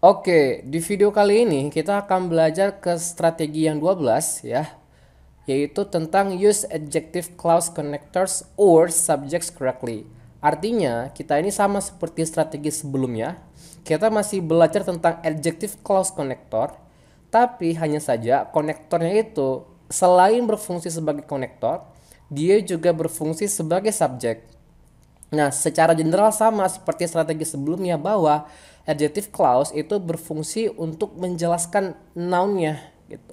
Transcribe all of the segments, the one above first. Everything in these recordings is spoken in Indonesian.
Oke, di video kali ini kita akan belajar ke strategi yang 12 ya, yaitu tentang use adjective clause connectors or subjects correctly. Artinya, kita ini sama seperti strategi sebelumnya, kita masih belajar tentang adjective clause connector, tapi hanya saja konektornya itu selain berfungsi sebagai konektor, dia juga berfungsi sebagai subjek. Nah, secara general sama seperti strategi sebelumnya bahwa adjective clause itu berfungsi untuk menjelaskan noun-nya gitu.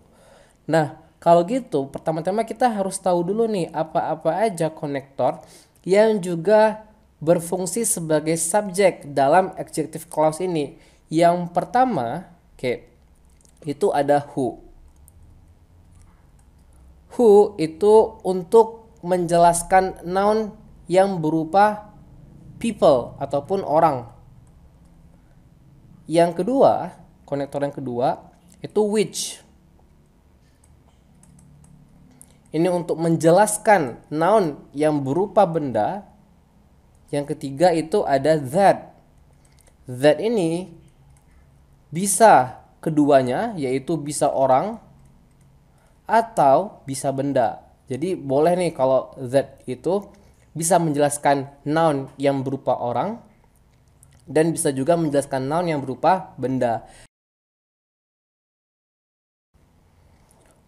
Nah, kalau gitu pertama-tama kita harus tahu dulu nih apa-apa aja konektor yang juga berfungsi sebagai subjek dalam adjective clause ini. Yang pertama, itu ada who. Who itu untuk menjelaskan noun yang berupa people ataupun orang. Yang kedua, konektor yang kedua itu which. Ini untuk menjelaskan noun yang berupa benda. Yang ketiga itu ada that. That ini bisa keduanya, yaitu bisa orang atau bisa benda. Jadi boleh nih kalau that itu bisa menjelaskan noun yang berupa orang dan bisa juga menjelaskan noun yang berupa benda.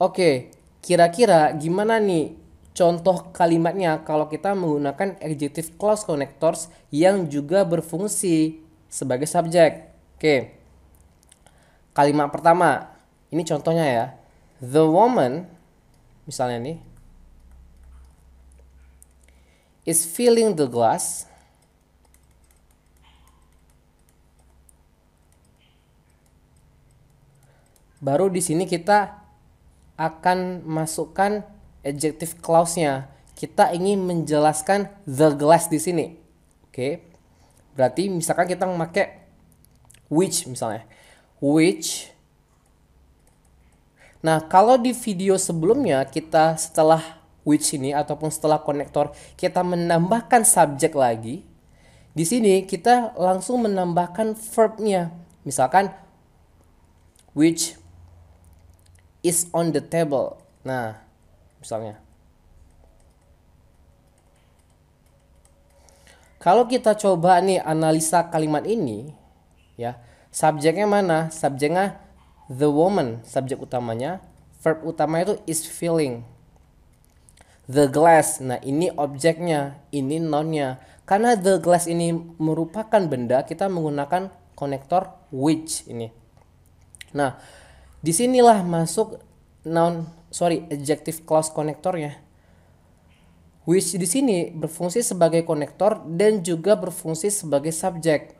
Oke, kira-kira gimana nih contoh kalimatnya kalau kita menggunakan adjective clause connectors yang juga berfungsi sebagai subjek? Oke, kalimat pertama, ini contohnya ya. The woman, misalnya nih, is filling the glass. Baru di sini kita akan masukkan adjective clause-nya. Kita ingin menjelaskan the glass di sini. Oke. Berarti misalkan kita memakai which misalnya. Which. Nah, kalau di video sebelumnya kita setelah which ini ataupun setelah konektor kita menambahkan subjek lagi. Di sini kita langsung menambahkan verb-nya. Misalkan which is on the table. Nah, misalnya. Kalau kita coba nih analisa kalimat ini, ya, subjeknya mana? Subjeknya the woman, subjek utamanya. Verb utamanya itu is filling. The glass, nah ini objeknya, ini noun-nya. Karena the glass ini merupakan benda, kita menggunakan konektor which ini. Nah, disinilah masuk adjective clause konektornya. Which di sini berfungsi sebagai konektor dan juga berfungsi sebagai subjek.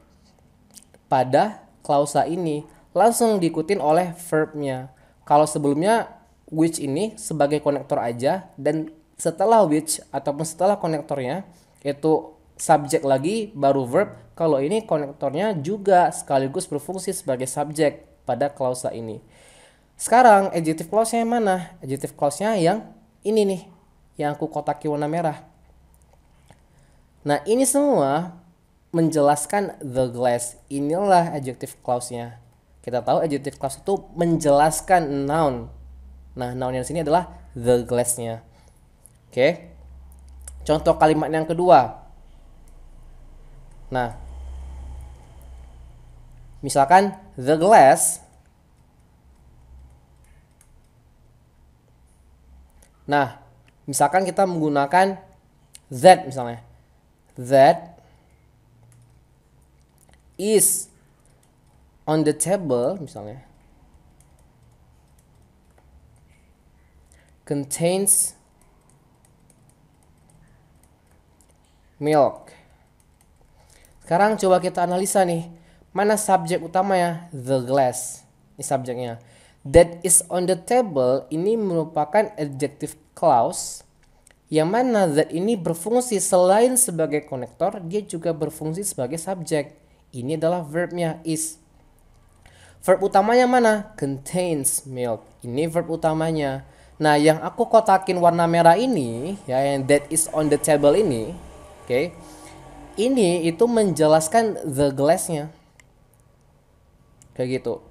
Pada klausa ini langsung diikutin oleh verbnya. Kalau sebelumnya which ini sebagai konektor aja dan setelah which ataupun setelah konektornya itu subjek lagi baru verb. Kalau ini konektornya juga sekaligus berfungsi sebagai subjek pada klausa ini. Sekarang adjective clause-nya yang mana? Adjective clause-nya yang ini nih, yang aku kotaki warna merah. Nah, ini semua menjelaskan the glass. Inilah adjective clause-nya. Kita tahu adjective clause itu menjelaskan noun. Nah, noun yang sini adalah the glass-nya. Oke. Contoh kalimat yang kedua. Nah, misalkan the glass. Nah, misalkan kita menggunakan that misalnya. That is on the table misalnya. Contains milk. Sekarang coba kita analisa nih. Mana subjek utamanya? The glass. Ini subjeknya. That is on the table ini merupakan adjective clause yang mana that ini berfungsi selain sebagai konektor, dia juga berfungsi sebagai subjek. Ini adalah verbnya is. Verb utamanya mana? Contains milk. Ini verb utamanya. Nah, yang aku kotakin warna merah ini, ya, yang that is on the table ini, oke. Ini itu menjelaskan the glass-nya. Kayak gitu.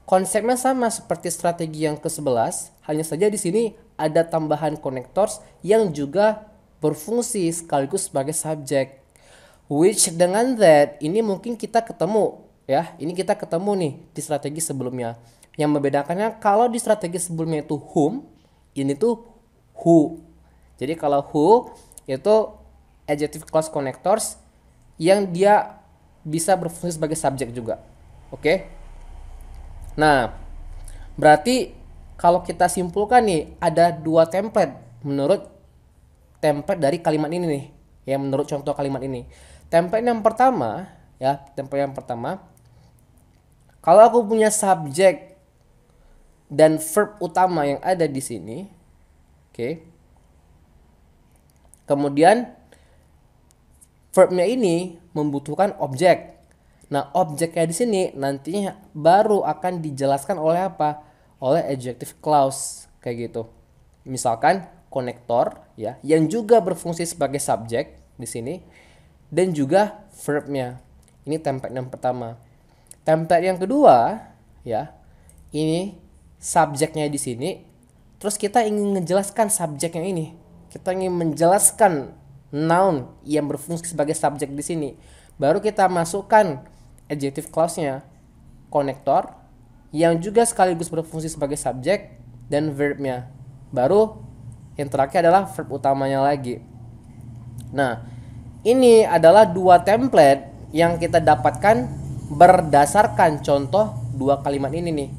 Konsepnya sama seperti strategi yang ke-11, hanya saja di sini ada tambahan connectors yang juga berfungsi sekaligus sebagai subjek. Which dengan that ini mungkin kita ketemu ya. Ini kita ketemu nih di strategi sebelumnya. Yang membedakannya kalau di strategi sebelumnya itu whom, ini tuh who. Jadi kalau who itu adjective clause connectors yang dia bisa berfungsi sebagai subjek juga. Oke? Nah, berarti kalau kita simpulkan nih ada dua template menurut template dari kalimat ini nih. Ya, menurut contoh kalimat ini. Template yang pertama, ya, template yang pertama, kalau aku punya subjek dan verb utama yang ada di sini, oke. Kemudian verbnya ini membutuhkan objek. Nah, objeknya di sini nantinya baru akan dijelaskan oleh apa? Oleh adjective clause kayak gitu. Misalkan konektor ya, yang juga berfungsi sebagai subjek di sini dan juga verbnya. Ini template yang pertama. Template yang kedua ya, ini subjeknya di sini. Terus kita ingin menjelaskan subjeknya ini. Kita ingin menjelaskan noun yang berfungsi sebagai subjek di sini. Baru kita masukkan adjective clause-nya, konektor yang juga sekaligus berfungsi sebagai subjek dan verbnya. Baru yang terakhir adalah verb utamanya lagi. Nah, ini adalah dua template yang kita dapatkan berdasarkan contoh dua kalimat ini nih.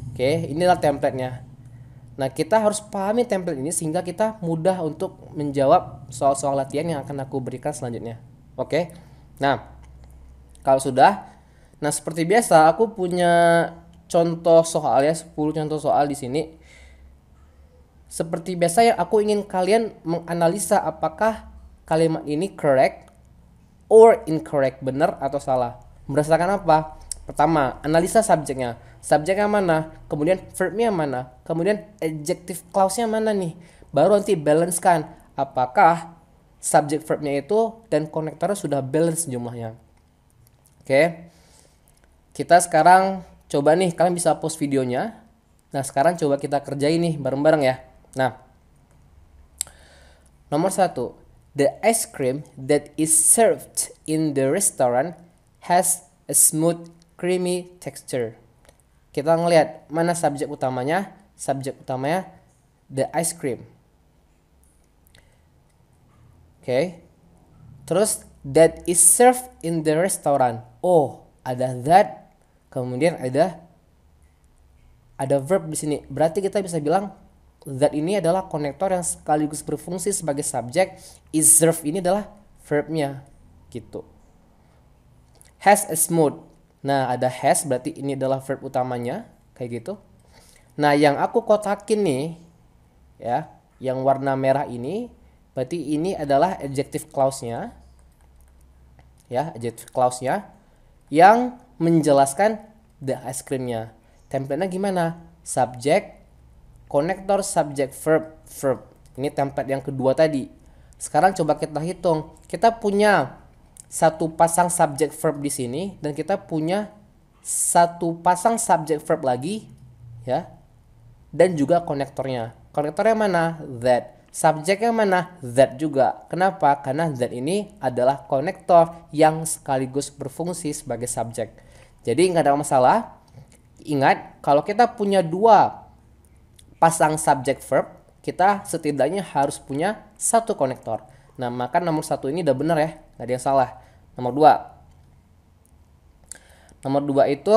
Oke, inilah templatenya. Nah, kita harus pahami template ini sehingga kita mudah untuk menjawab soal-soal latihan yang akan aku berikan selanjutnya. Oke. Nah, kalau sudah, nah seperti biasa aku punya contoh soal ya, 10 contoh soal di sini. Seperti biasa ya, aku ingin kalian menganalisa apakah kalimat ini correct or incorrect, benar atau salah. Berdasarkan apa? Pertama, analisa subjeknya. Subjeknya mana? Kemudian verbnya mana? Kemudian adjective clause-nya mana nih? Baru nanti balance-kan apakah subjek verbnya itu dan konektornya sudah balance jumlahnya. Oke. Kita sekarang coba nih, kalian bisa pause videonya. Nah, sekarang coba kita kerjain nih bareng-bareng ya. Nah, nomor 1. The ice cream that is served in the restaurant has a smooth, creamy texture. Kita ngelihat mana subjek utamanya. Subjek utamanya the ice cream. Oke. Terus that is served in the restaurant. Oh, ada that. Kemudian ada verb di sini. Berarti kita bisa bilang that ini adalah konektor yang sekaligus berfungsi sebagai subjek. Is served ini adalah verbnya gitu. Has a smooth. Nah, ada has berarti ini adalah verb utamanya kayak gitu. Nah, yang aku kotakin nih ya, yang warna merah ini berarti ini adalah adjective clause-nya. Ya, adjective clause-nya yang menjelaskan the ice cream-nya. Template-nya gimana? Subject, konektor, subject, verb, verb. Ini template yang kedua tadi. Sekarang coba kita hitung. Kita punya satu pasang subject verb di sini dan kita punya satu pasang subject verb lagi ya. Dan juga konektornya. Konektornya mana? That. Subjeknya mana? That juga. Kenapa? Karena that ini adalah konektor yang sekaligus berfungsi sebagai subjek. Jadi nggak ada masalah. Ingat, kalau kita punya dua pasang subject verb, kita setidaknya harus punya satu konektor. Nah, maka nomor 1 ini udah benar ya, nggak ada yang salah. Nomor 2 itu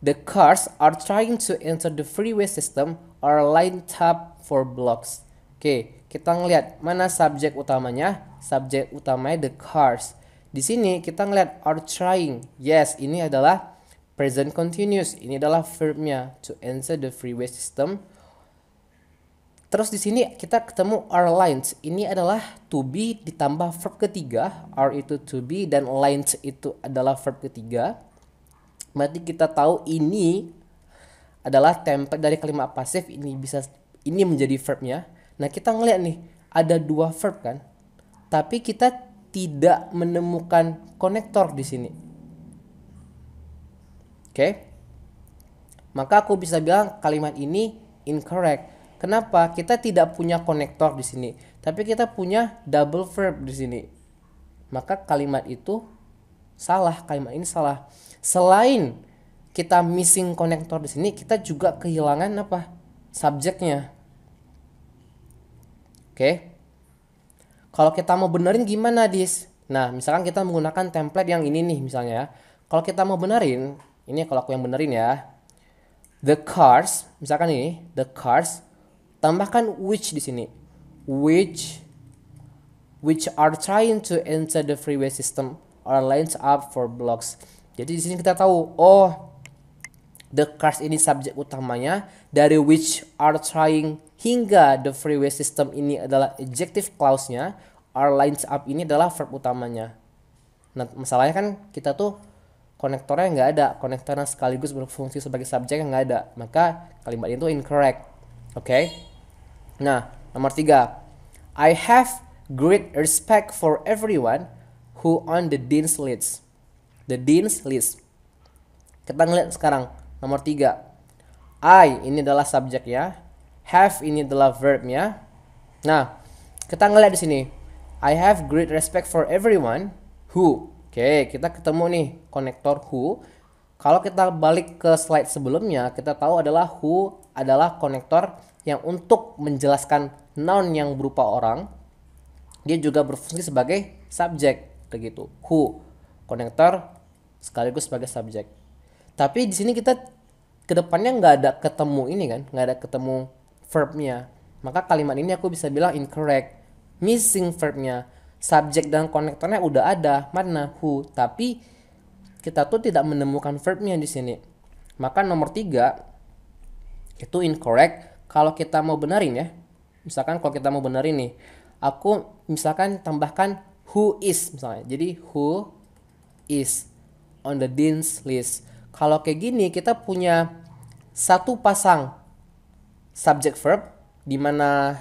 the cars are trying to enter the freeway system are lined up for blocks. Oke, kita ngelihat mana subjek utamanya. Subjek utamanya the cars. Di sini kita ngelihat are trying. Yes, ini adalah present continuous. Ini adalah verbnya to enter the freeway system. Terus di sini kita ketemu are lined. Ini adalah to be ditambah verb ketiga. Are itu to be dan lined itu adalah verb ketiga. Berarti kita tahu ini adalah template dari kalimat pasif. Ini menjadi verbnya. Nah, kita ngeliat nih ada dua verb kan. Tapi kita tidak menemukan konektor di sini. Oke. Maka aku bisa bilang kalimat ini incorrect. Kenapa? Kita tidak punya konektor di sini, tapi kita punya double verb di sini. Maka kalimat itu salah, kalimat ini salah. Selain kita missing konektor di sini, kita juga kehilangan apa? Subjeknya. Oke. Kalau kita mau benerin gimana, Dis? Nah, misalkan kita menggunakan template yang ini nih misalnya ya. Kalau kita mau benerin, ini kalau aku yang benerin ya. The cars, misalkan ini, the cars, tambahkan which di sini. Which are trying to enter the freeway system are lined up for blocks. Jadi di sini kita tahu, oh, the cars ini subjek utamanya, dari which are trying hingga the freeway system ini adalah adjective clause-nya, are lined up ini adalah verb utamanya. Nah, masalahnya kan kita tuh konektornya nggak ada, konektor yang sekaligus berfungsi sebagai subjek yang nggak ada, maka kalimat itu incorrect. Oke. Nah, nomor 3, I have great respect for everyone who on the dean's list. The dean's list. Kita ngeliat sekarang nomor 3. I ini adalah subjeknya, have ini adalah verbnya. Nah, kita ngeliat di sini. I have great respect for everyone who. Oke, kita ketemu nih konektor who. Kalau kita balik ke slide sebelumnya, kita tahu adalah who adalah konektor yang untuk menjelaskan noun yang berupa orang, dia juga berfungsi sebagai subjek, begitu. Who, konektor sekaligus sebagai subjek. Tapi di sini kita kedepannya nggak ada ketemu ini kan, nggak ada ketemu verbnya. Maka kalimat ini aku bisa bilang incorrect, missing verbnya. Subjek dan konektornya udah ada, mana who, tapi kita tuh tidak menemukan verbnya di sini. Maka nomor 3 itu incorrect. Kalau kita mau benerin ya, misalkan kalau kita mau benerin nih, aku misalkan tambahkan who is misalnya. Jadi who is on the dean's list. Kalau kayak gini kita punya satu pasang subject verb di mana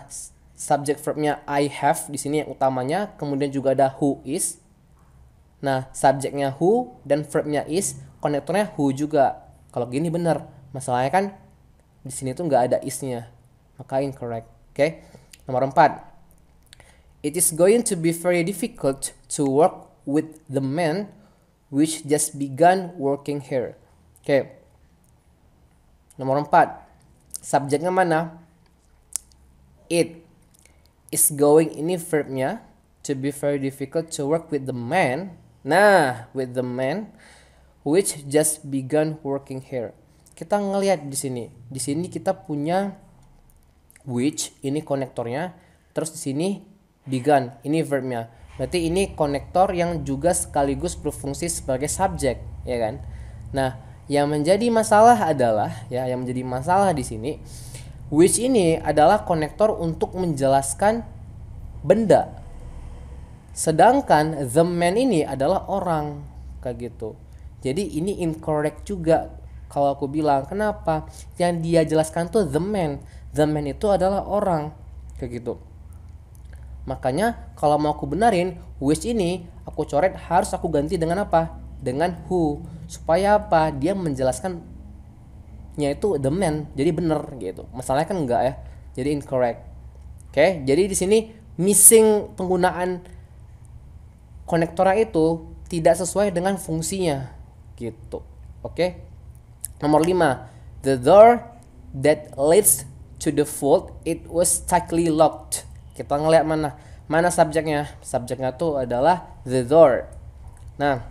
subject verbnya I have di sini yang utamanya, kemudian juga ada who is. Nah, subjeknya who dan verbnya is, konektornya who juga. Kalau gini bener. Masalahnya kan di sini tuh nggak ada is-nya, maka incorrect. Oke. Nomor 4. It is going to be very difficult to work with the man which just began working here. Oke. Nomor 4. Subjeknya mana? It is going ini verbnya, to be very difficult to work with the man. Nah, with the man which just began working here. Kita ngelihat di sini. Di sini kita punya which ini konektornya, terus di sini began ini verbnya. Berarti ini konektor yang juga sekaligus berfungsi sebagai subjek, ya kan? Nah, yang menjadi masalah adalah yang menjadi masalah di sini, which ini adalah konektor untuk menjelaskan benda. Sedangkan the man ini adalah orang, kayak gitu. Jadi ini incorrect juga kalau aku bilang. Kenapa? Yang dia jelaskan tuh the man. The man itu adalah orang, kayak gitu. Makanya kalau mau aku benarin, which ini aku coret harus aku ganti dengan apa? Dengan who. Supaya apa? Dia menjelaskan itu the man. Jadi bener gitu. Masalahnya kan enggak ya. Jadi incorrect. Oke, jadi di sini missing penggunaan konektornya itu tidak sesuai dengan fungsinya gitu. Oke. Nomor 5. The door that leads to the vault, it was tightly locked. Kita ngeliat mana subjeknya. Subjeknya tuh adalah the door. Nah,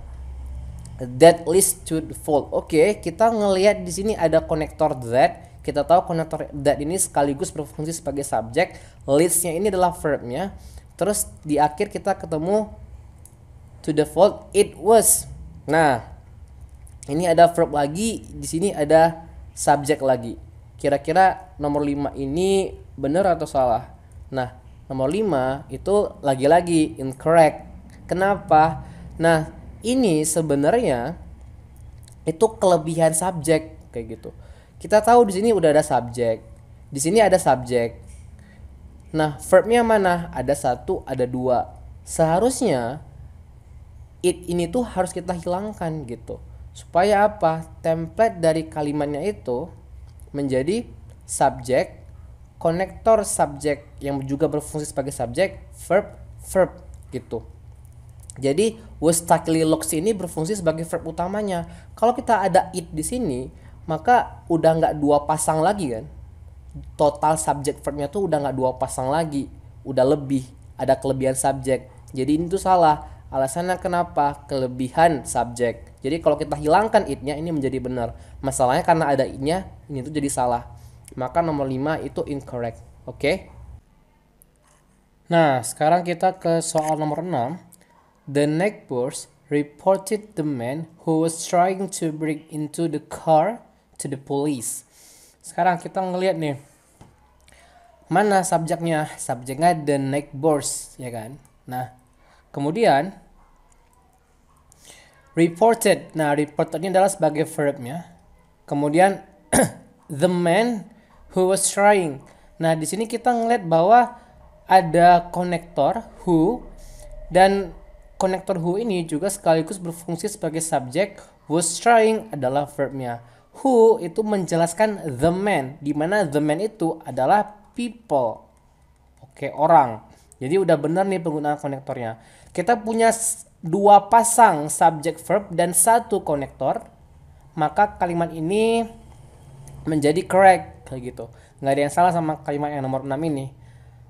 that leads to the vault. Oke, kita ngelihat di sini ada konektor that. Kita tahu konektor that ini sekaligus berfungsi sebagai subjek. Leads-nya ini adalah verbnya. Terus di akhir kita ketemu to the vault, it was. Nah, ini ada verb lagi, di sini ada subjek lagi. Kira-kira nomor 5 ini benar atau salah? Nah, nomor 5 itu lagi-lagi incorrect. Kenapa? Nah, ini sebenarnya itu kelebihan subjek kayak gitu. Kita tahu di sini udah ada subjek. Di sini ada subjek. Nah, verbnya mana? Ada 1, ada 2. Seharusnya it ini tuh harus kita hilangkan gitu. supaya apa? Template dari kalimatnya itu menjadi subjek, konektor subjek yang juga berfungsi sebagai subjek, verb gitu. Jadi was stuckly looks ini berfungsi sebagai verb utamanya. Kalau kita ada it di sini, maka udah nggak dua pasang lagi kan. Total subjek verbnya tuh udah nggak dua pasang lagi, udah lebih, ada kelebihan subjek. Jadi ini tuh salah. Alasannya kenapa? Kelebihan subjek. Jadi kalau kita hilangkan it-nya ini menjadi benar. Masalahnya karena ada it-nya, ini tuh jadi salah. Maka nomor 5 itu incorrect. Oke? Nah, sekarang kita ke soal nomor 6. The neighbors reported the man who was trying to break into the car to the police. Sekarang kita ngelihat nih, mana subjeknya? Subjeknya the neighbors, ya kan? Nah, kemudian reported. Nah, reported ini adalah sebagai verbnya. Kemudian the man who was trying. Nah, di sini kita ngeliat bahwa ada konektor who, dan konektor who ini juga sekaligus berfungsi sebagai subjek. Was trying adalah verbnya. Who itu menjelaskan the man, di mana the man itu adalah people. Oke, orang. Jadi udah benar nih penggunaan konektornya. Kita punya dua pasang subjek verb dan satu konektor, maka kalimat ini menjadi correct kayak gitu. Nggak ada yang salah sama kalimat yang nomor 6 ini.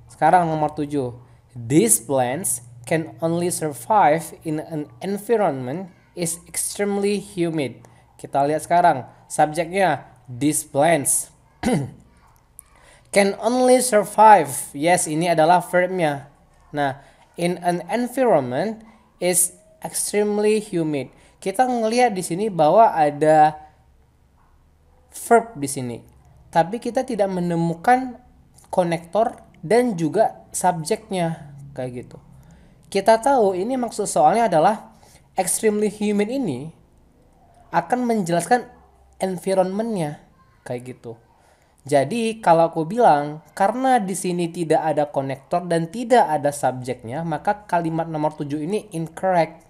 Sekarang nomor 7. These plants can only survive in an environment is extremely humid. Kita lihat sekarang subjeknya these plants can only survive. Yes, ini adalah verbnya. Nah, in an environment is extremely humid. Kita ngelihat di sini bahwa ada verb di sini. Tapi kita tidak menemukan konektor dan juga subjeknya kayak gitu. Kita tahu ini maksud soalnya adalah extremely humid ini akan menjelaskan environmentnya kayak gitu. Jadi kalau aku bilang karena di sini tidak ada konektor dan tidak ada subjeknya, maka kalimat nomor 7 ini incorrect.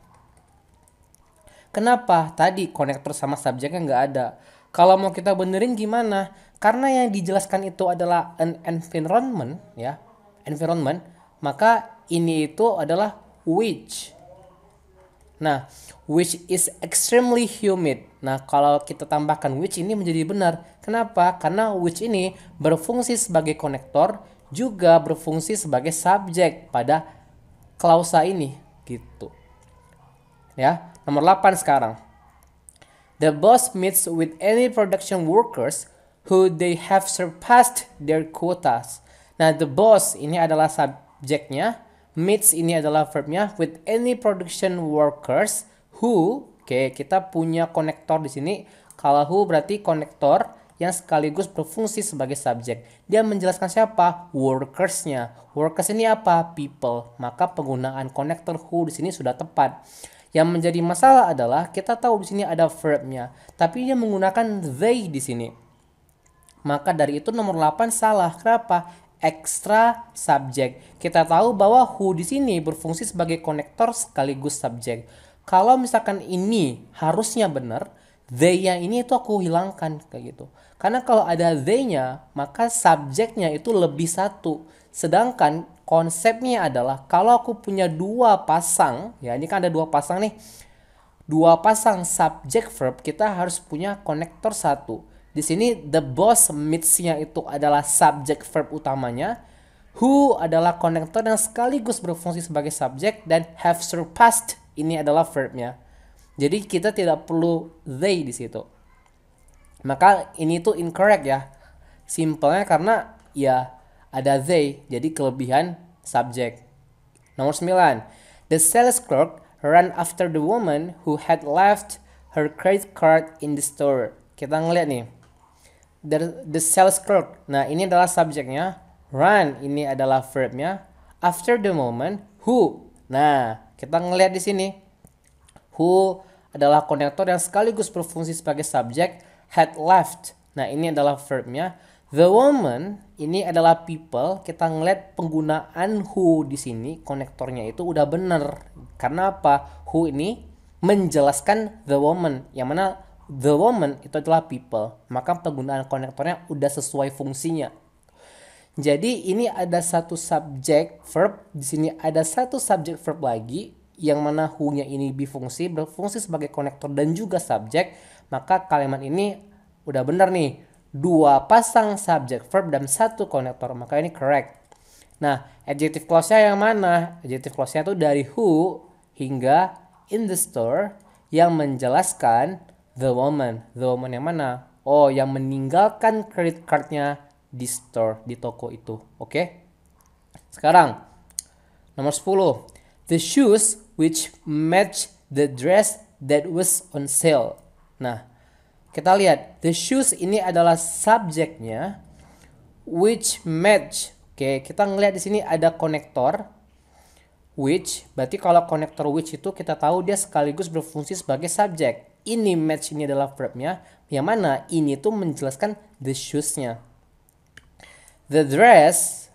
Kenapa? Tadi konektor sama subjeknya nggak ada. Kalau mau kita benerin gimana? Karena yang dijelaskan itu adalah an environment, ya, environment, maka ini itu adalah which. Nah, which is extremely humid. Nah, kalau kita tambahkan which ini menjadi benar. Kenapa? Karena which ini berfungsi sebagai konektor, juga berfungsi sebagai subjek pada klausa ini, gitu. Ya, nomor 8 sekarang. The boss meets with any production workers who they have surpassed their quotas. Nah, the boss ini adalah subjeknya, meets ini adalah verbnya, with any production workers who, oke, kita punya konektor di sini. Kalau who berarti konektor yang sekaligus berfungsi sebagai subjek. Dia menjelaskan siapa? Workersnya. Workers ini apa? People. Maka penggunaan konektor who di sini sudah tepat. Yang menjadi masalah adalah kita tahu di sini ada verbnya, tapi dia menggunakan they di sini. Maka dari itu nomor 8 salah. Kenapa? Extra subjek. Kita tahu bahwa who di sini berfungsi sebagai konektor sekaligus subjek. Kalau misalkan ini harusnya benar, they-nya ini itu aku hilangkan kayak gitu. Karena kalau ada they-nya, maka subjeknya itu lebih satu. Sedangkan konsepnya adalah kalau aku punya dua pasang, ya ini kan ada dua pasang nih. Dua pasang subjek verb, kita harus punya konektor satu. Di sini the boss meets-nya itu adalah subjek verb utamanya. Who adalah konektor yang sekaligus berfungsi sebagai subjek, dan have surpassed ini adalah verbnya. Jadi kita tidak perlu they di situ. Maka ini tuh incorrect ya. Simpelnya karena ya ada they, jadi kelebihan subjek. Nomor 9. The sales clerk ran after the woman who had left her credit card in the store. Kita ngeliat nih. The sales clerk. Nah, ini adalah subjeknya. Run ini adalah verbnya. After the woman who. Nah, kita ngeliat di sini. Who adalah konektor yang sekaligus berfungsi sebagai subjek. Had left. Nah, ini adalah verbnya. The woman ini adalah people. Kita ngeliat penggunaan who di sini, konektornya itu udah bener. Karena apa? Who ini menjelaskan the woman, yang mana the woman itu adalah people, maka penggunaan konektornya udah sesuai fungsinya. Jadi ini ada satu subjek verb, di sini ada satu subjek verb lagi, yang mana who-nya ini berfungsi sebagai konektor dan juga subjek, maka kalimat ini udah benar nih. 2 pasang subjek verb dan 1 konektor, maka ini correct. Nah, adjective clause-nya yang mana? Adjective clause-nya itu dari who hingga in the store yang menjelaskan the woman. The woman yang mana? Oh, yang meninggalkan credit card-nya di store, di toko itu. Oke? Sekarang, nomor 10. The shoes which match the dress that was on sale. Nah, kita lihat. The shoes ini adalah subjeknya. Which match. Oke, kita ngelihat di sini ada konektor. Which, berarti kalau konektor which itu kita tahu dia sekaligus berfungsi sebagai subjek. Ini match ini adalah verbnya. Yang mana ini tuh menjelaskan the shoes-nya. The dress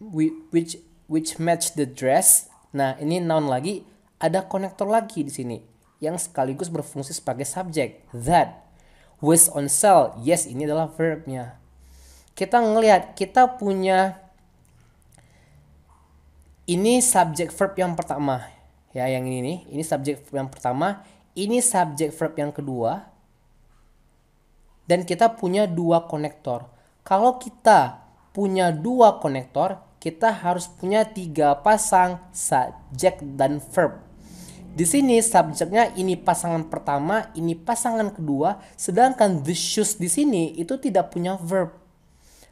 which match the dress. Nah, ini noun lagi, ada konektor lagi di sini yang sekaligus berfungsi sebagai subjek. That was on sale. Yes, ini adalah verbnya. Kita ngelihat, kita punya ini subjek verb yang pertama. Ya, yang ini nih, ini subjek verb yang pertama, ini subjek verb yang kedua. Dan kita punya 2 konektor. Kalau kita punya 2 konektor, kita harus punya 3 pasang subjek dan verb. Di sini subjeknya ini pasangan pertama, ini pasangan kedua, sedangkan the shoes di sini itu tidak punya verb.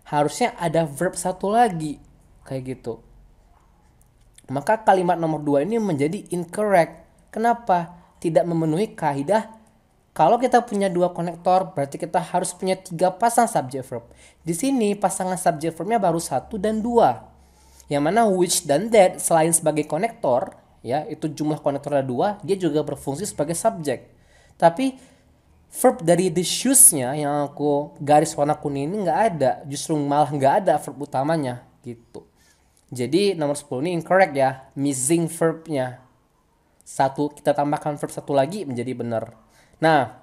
Harusnya ada verb satu lagi, kayak gitu. Maka kalimat nomor 2 ini menjadi incorrect. Kenapa? Tidak memenuhi kaidah. Kalau kita punya 2 konektor, berarti kita harus punya 3 pasang subject verb. Di sini pasangan subject verbnya baru 1 dan 2. Yang mana which dan that selain sebagai konektor, ya itu jumlah konektornya 2, dia juga berfungsi sebagai subjek. Tapi verb dari the shoes-nya yang aku garis warna kuning ini nggak ada, justru malah nggak ada verb utamanya gitu. Jadi nomor 10 ini incorrect ya, missing verbnya. Kita tambahkan verb 1 lagi menjadi benar. Nah,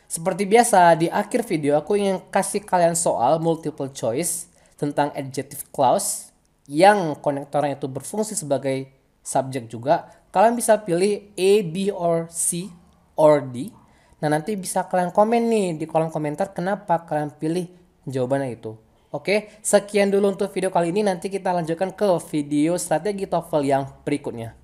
seperti biasa di akhir video aku ingin kasih kalian soal multiple choice tentang adjective clause yang konektornya itu berfungsi sebagai subjek juga. Kalian bisa pilih A, B, or C, or D. Nah, nanti bisa kalian komen nih di kolom komentar kenapa kalian pilih jawabannya itu. Oke, sekian dulu untuk video kali ini. Nanti kita lanjutkan ke video strategi TOEFL yang berikutnya.